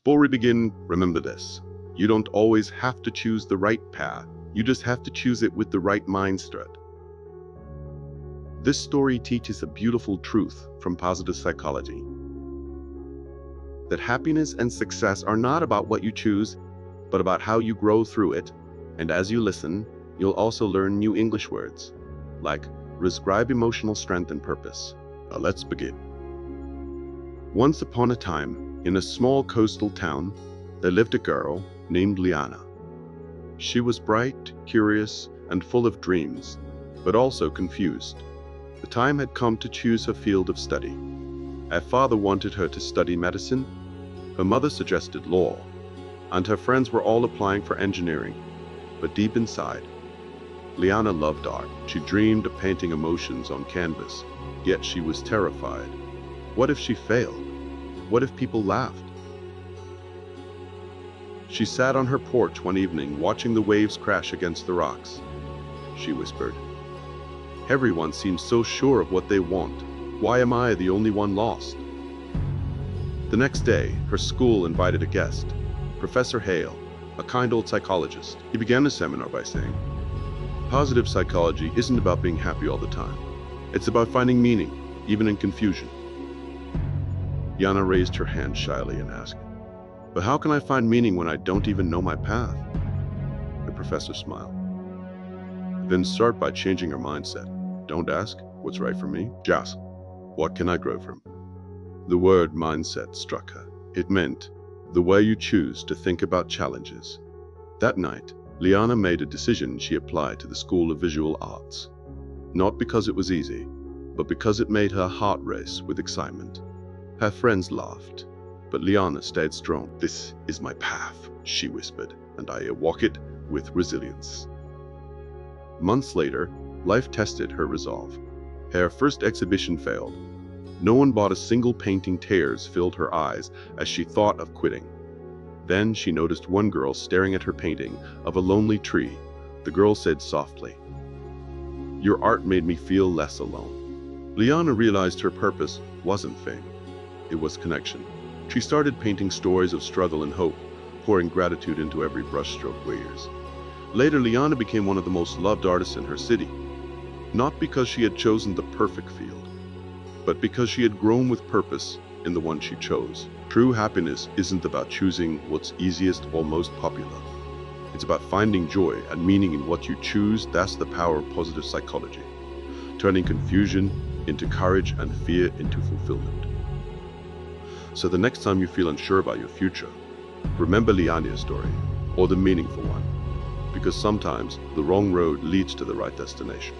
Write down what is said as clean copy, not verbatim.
Before we begin, remember this. You don't always have to choose the right path. You just have to choose it with the right mindset. This story teaches a beautiful truth from positive psychology. That happiness and success are not about what you choose, but about how you grow through it. And as you listen, you'll also learn new English words, like describe emotional strength and purpose. Now let's begin. Once upon a time, in a small coastal town, there lived a girl named Liana. She was bright, curious, and full of dreams, but also confused. The time had come to choose her field of study. Her father wanted her to study medicine, her mother suggested law, and her friends were all applying for engineering. But deep inside, Liana loved art. She dreamed of painting emotions on canvas, yet she was terrified. What if she failed? What if people laughed? She sat on her porch one evening watching the waves crash against the rocks. She whispered, "Everyone seems so sure of what they want. Why am I the only one lost?" The next day, her school invited a guest, Professor Hale, a kind old psychologist. He began the seminar by saying, "Positive psychology isn't about being happy all the time. It's about finding meaning, even in confusion." Liana raised her hand shyly and asked, "But how can I find meaning when I don't even know my path?" The professor smiled. "Then start by changing your mindset. Don't ask, what's right for me? Just, what can I grow from?" The word mindset struck her. It meant the way you choose to think about challenges. That night, Liana made a decision she applied to the School of Visual Arts. Not because it was easy, but because it made her heart race with excitement. Her friends laughed, but Liana stayed strong. "This is my path," she whispered, "and I walk it with resilience." Months later, life tested her resolve. Her first exhibition failed. No one bought a single painting. Tears filled her eyes as she thought of quitting. Then she noticed one girl staring at her painting of a lonely tree. The girl said softly, "Your art made me feel less alone." Liana realized her purpose wasn't fame. It was connection. She started painting stories of struggle and hope, pouring gratitude into every brushstroke for years. Later, Liana became one of the most loved artists in her city, not because she had chosen the perfect field, but because she had grown with purpose in the one she chose. True happiness isn't about choosing what's easiest or most popular. It's about finding joy and meaning in what you choose. That's the power of positive psychology, turning confusion into courage and fear into fulfillment. So the next time you feel unsure about your future, remember Liana's story, or the meaningful one, because sometimes the wrong road leads to the right destination.